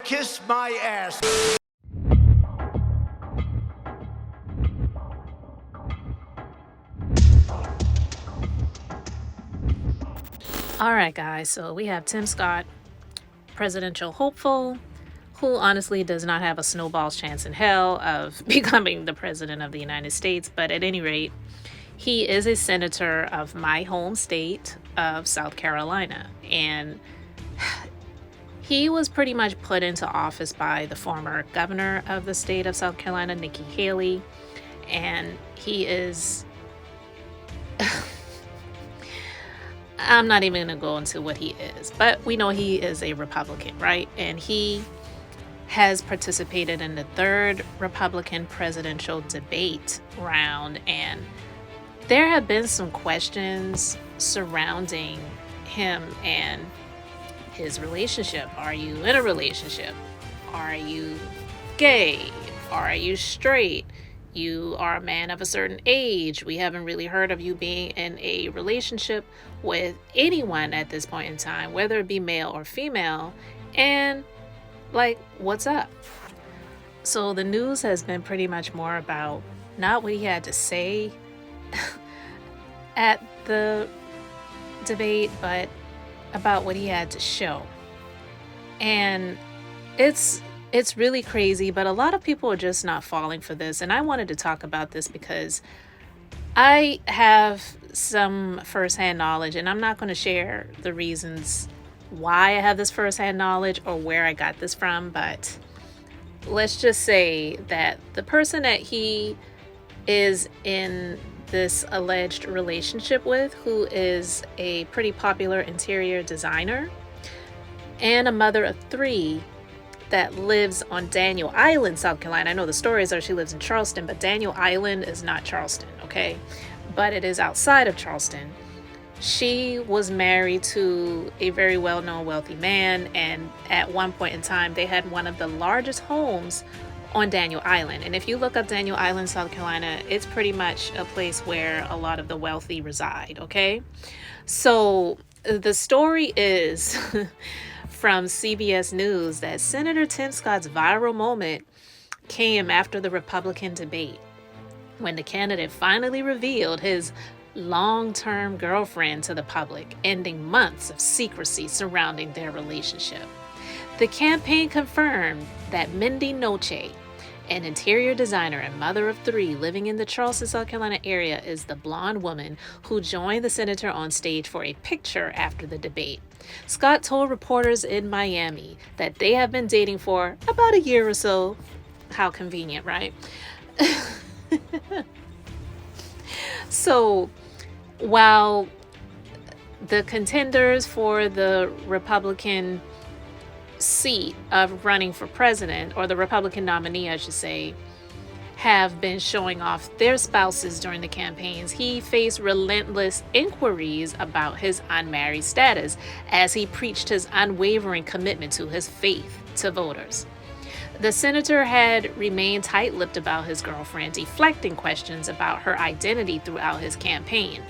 kiss my ass. All right, guys, so we have Tim Scott, presidential hopeful, who honestly does not have a snowball's chance in hell of becoming the president of the United States. But at any rate, he is a senator of my home state of South Carolina. And he was pretty much put into office by the former governor of the state of South Carolina, Nikki Haley. And he is. I'm not even going to go into what he is, but we know he is a Republican, right? And he has participated in the third Republican presidential debate round. And there have been some questions surrounding him and his relationship. Are you in a relationship? Are you gay? Are you straight? You are a man of a certain age. We haven't really heard of you being in a relationship with anyone at this point in time, whether it be male or female. And like, what's up? So the news has been pretty much more about not what he had to say at the debate, but about what he had to show. And it's really crazy, but a lot of people are just not falling for this. And I wanted to talk about this because I have some firsthand knowledge, and I'm not going to share the reasons why I have this firsthand knowledge or where I got this from, but let's just say that the person that he is in this alleged relationship with, who is a pretty popular interior designer and a mother of 3 that lives on Daniel Island, South Carolina. I know the stories are she lives in Charleston, but Daniel Island is not Charleston, okay? But it is outside of Charleston. She was married to a very well-known wealthy man, and at one point in time, they had one of the largest homes on Daniel Island. And if you look up Daniel Island, South Carolina, it's pretty much a place where a lot of the wealthy reside, okay? So the story is from CBS News that Senator Tim Scott's viral moment came after the Republican debate, when the candidate finally revealed his long-term girlfriend to the public, ending months of secrecy surrounding their relationship. The campaign confirmed that Mindy Noche, an interior designer and mother of 3 living in the Charleston, South Carolina area, is the blonde woman who joined the senator on stage for a picture after the debate. Scott told reporters in Miami that they have been dating for about a year or so. How convenient, right? So, while the contenders for the Republican seat of running for president, or the Republican nominee, I should say, have been showing off their spouses during the campaigns, he faced relentless inquiries about his unmarried status as he preached his unwavering commitment to his faith to voters. The senator had remained tight-lipped about his girlfriend, deflecting questions about her identity throughout his campaign.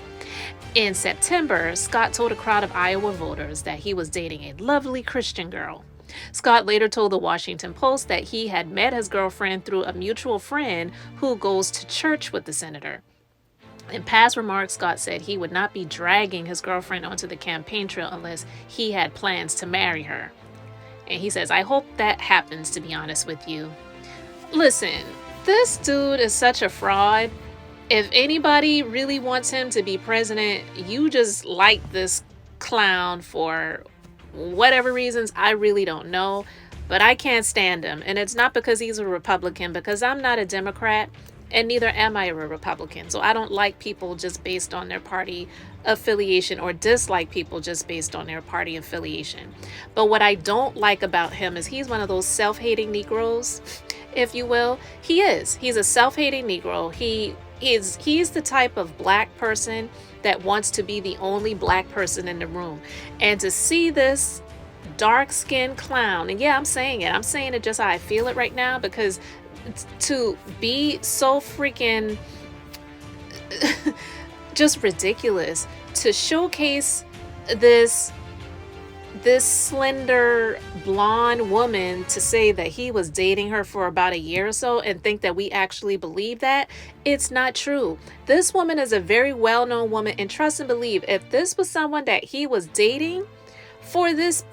In September, Scott told a crowd of Iowa voters that he was dating a lovely Christian girl. Scott later told the Washington Post that he had met his girlfriend through a mutual friend who goes to church with the senator. In past remarks, Scott said he would not be dragging his girlfriend onto the campaign trail unless he had plans to marry her. And he says, I hope that happens, to be honest with you. Listen, this dude is such a fraud. If anybody really wants him to be president, you just like this clown for whatever reasons. I really don't know, but I can't stand him. And it's not because he's a Republican, because I'm not a Democrat, and neither am I a Republican. So I don't like people just based on their party affiliation, or dislike people just based on their party affiliation. But what I don't like about him is he's one of those self-hating Negroes, if you will. He's a self-hating Negro. He's the type of black person that wants to be the only black person in the room. And to see this dark-skinned clown, and yeah, I'm saying it just how I feel it right now, because to be so freaking just ridiculous, to showcase this this slender blonde woman to say that he was dating her for about a year or so and think that we actually believe that. It's not true. This woman is a very well-known woman, and trust and believe, if this was someone that he was dating for this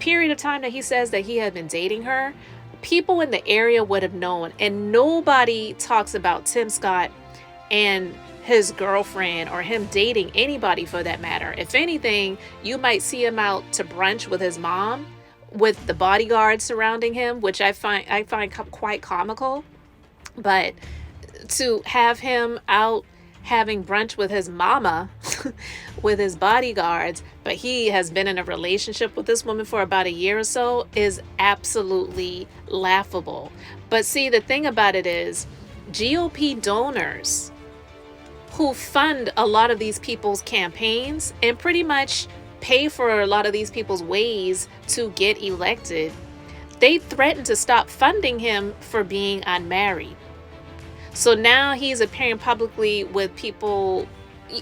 period of time that he says that he had been dating her, people in the area would have known. And nobody talks about Tim Scott and his girlfriend or him dating anybody for that matter. If anything, you might see him out to brunch with his mom with the bodyguards surrounding him, which I find quite comical. But to have him out having brunch with his mama with his bodyguards, but he has been in a relationship with this woman for about a year or so, is absolutely laughable. But see, the thing about it is, GOP donors who fund a lot of these people's campaigns and pretty much pay for a lot of these people's ways to get elected, they threatened to stop funding him for being unmarried. So now he's appearing publicly with people,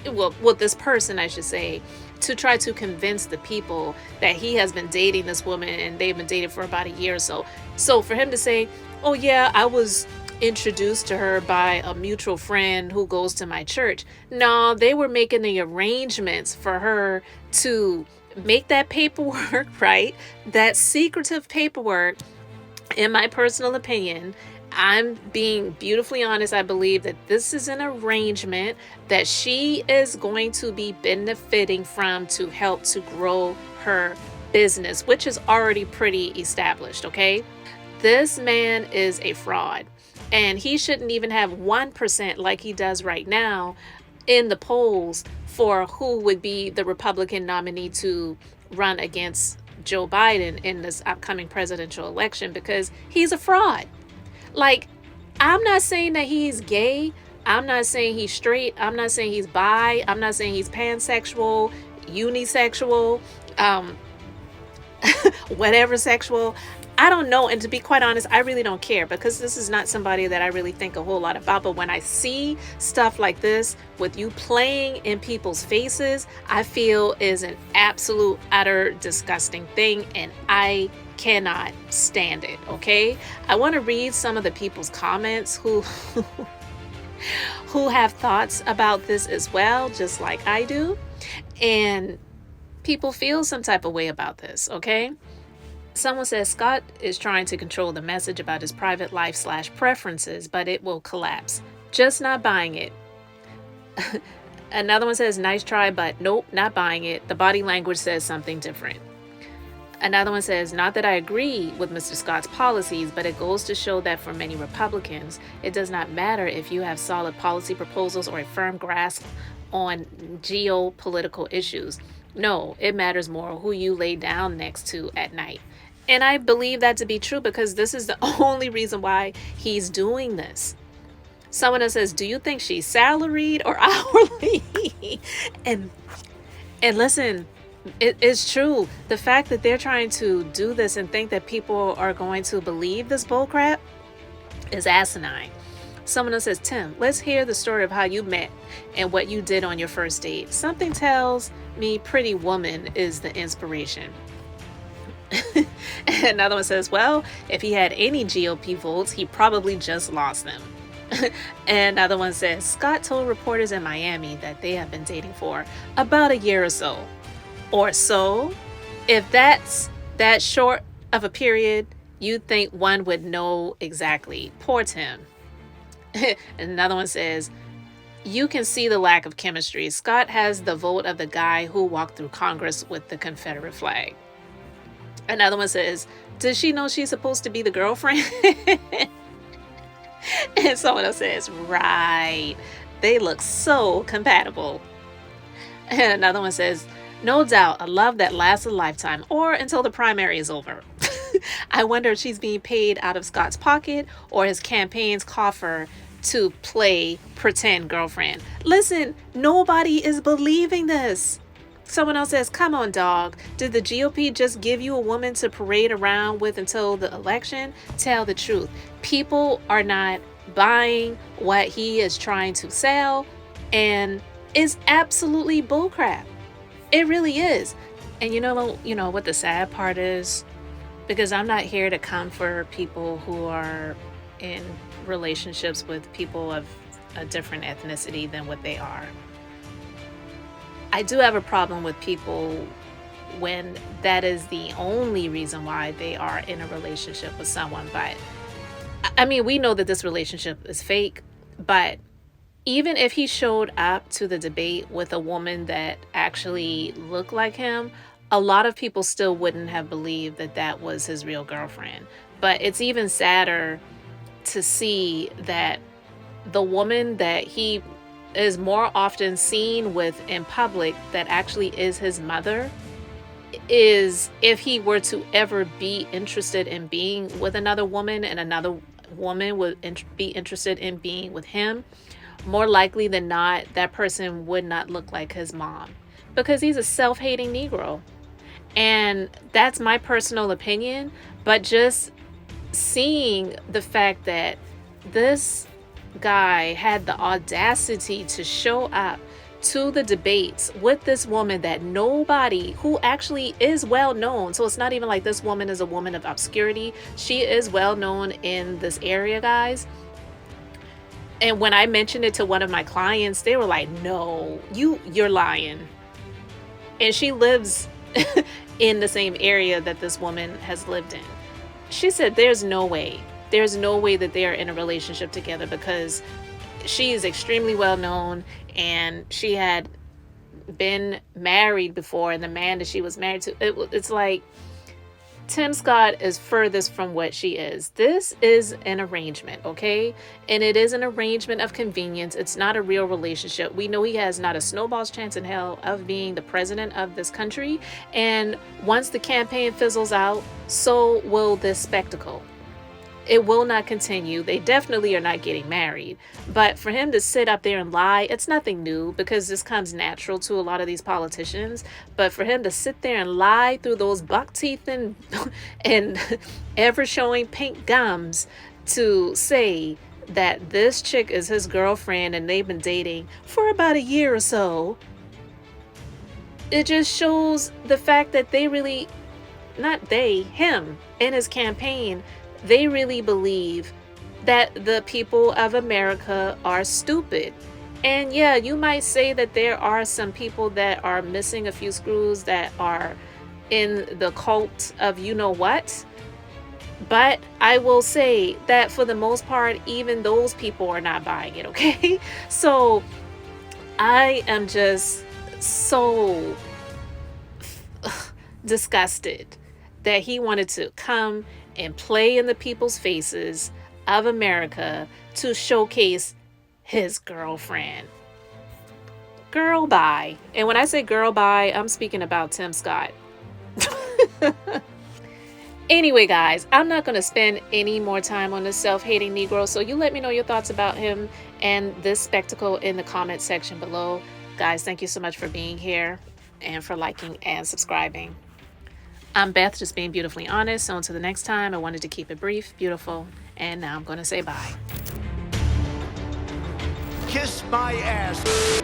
well, with this person, I should say, to try to convince the people that he has been dating this woman and they've been dating for about a year or so. So for him to say, oh yeah, I was introduced to her by a mutual friend who goes to my church. No, they were making the arrangements for her to make that paperwork, right? That secretive paperwork. In my personal opinion, I'm being beautifully honest, I believe that this is an arrangement that she is going to be benefiting from to help to grow her business, which is already pretty established, okay? This man is a fraud. And he shouldn't even have 1% like he does right now in the polls for who would be the Republican nominee to run against Joe Biden in this upcoming presidential election, because he's a fraud. Like, I'm not saying that he's gay. I'm not saying he's straight. I'm not saying he's bi. I'm not saying he's pansexual, unisexual, whatever sexual. I don't know. And to be quite honest, I really don't care, because this is not somebody that I really think a whole lot about. But when I see stuff like this with you playing in people's faces, I feel is an absolute, utter, disgusting thing. And I cannot stand it. Okay. I want to read some of the people's comments who have thoughts about this as well, just like I do. And people feel some type of way about this. Okay. Someone says Scott is trying to control the message about his private life / preferences, but it will collapse. Just not buying it. Another one says, nice try, but nope, not buying it. The body language says something different. Another one says, not that I agree with Mr. Scott's policies, but it goes to show that for many Republicans, it does not matter if you have solid policy proposals or a firm grasp on geopolitical issues. No, it matters more who you lay down next to at night. And I believe that to be true, because this is the only reason why he's doing this. Someone else says, do you think she's salaried or hourly? and listen, it is true. The fact that they're trying to do this and think that people are going to believe this bullcrap is asinine. Someone else says, Tim, let's hear the story of how you met and what you did on your first date. Something tells me Pretty Woman is the inspiration. Another one says, well, if he had any GOP votes, he probably just lost them. And another one says, Scott told reporters in Miami that they have been dating for about a year or so. Or so. If that's that short of a period, you'd think one would know exactly. Poor Tim. And another one says, you can see the lack of chemistry. Scott has the vote of the guy who walked through Congress with the Confederate flag. Another one says, does she know she's supposed to be the girlfriend? And someone else says, right. They look so compatible. And another one says, no doubt a love that lasts a lifetime, or until the primary is over. I wonder if she's being paid out of Scott's pocket or his campaign's coffer to play pretend girlfriend. Listen, nobody is believing this. Someone else says, come on, dog. Did the GOP just give you a woman to parade around with until the election? Tell the truth. People are not buying what he is trying to sell, and it's absolutely bullcrap. It really is. And you know what the sad part is? Because I'm not here to comfort people who are in relationships with people of a different ethnicity than what they are. I do have a problem with people when that is the only reason why they are in a relationship with someone. But I mean, we know that this relationship is fake, but even if he showed up to the debate with a woman that actually looked like him, a lot of people still wouldn't have believed that that was his real girlfriend. But it's even sadder to see that the woman that he is more often seen with in public that actually is his mother, is, if he were to ever be interested in being with another woman and another woman would be interested in being with him, more likely than not, that person would not look like his mom because he's a self-hating Negro. And that's my personal opinion. But just seeing the fact that this guy had the audacity to show up to the debates with this woman that nobody, who actually is well known. So it's not even like this woman is a woman of obscurity. She is well known in this area, guys. And when I mentioned it to one of my clients, they were like, "No, you're lying." And she lives in the same area that this woman has lived in. She said, "There's no way. There's no way that they are in a relationship together because she is extremely well known and she had been married before, and the man that she was married to, it's like Tim Scott is furthest from what she is. This is an arrangement, okay? And it is an arrangement of convenience. It's not a real relationship. We know he has not a snowball's chance in hell of being the president of this country. And once the campaign fizzles out, so will this spectacle. It will not continue. They definitely are not getting married. But for him to sit up there and lie, it's nothing new because this comes natural to a lot of these politicians. But for him to sit there and lie through those buck teeth and ever showing pink gums to say that this chick is his girlfriend and they've been dating for about a year or so, it just shows the fact that they really, not they, him and his campaign, they really believe that the people of America are stupid. And yeah, you might say that there are some people that are missing a few screws that are in the cult of you know what. But I will say that for the most part, even those people are not buying it, okay? So I am just so disgusted that he wanted to come and play in the people's faces of America to showcase his girlfriend. Girl, bye. And when I say girl, bye, I'm speaking about Tim Scott. Anyway, guys, I'm not going to spend any more time on this self-hating Negro, so you let me know your thoughts about him and this spectacle in the comment section below. Guys, thank you so much for being here and for liking and subscribing. I'm Beth, just being beautifully honest. So until the next time, I wanted to keep it brief, beautiful, and now I'm going to say bye. Kiss my ass.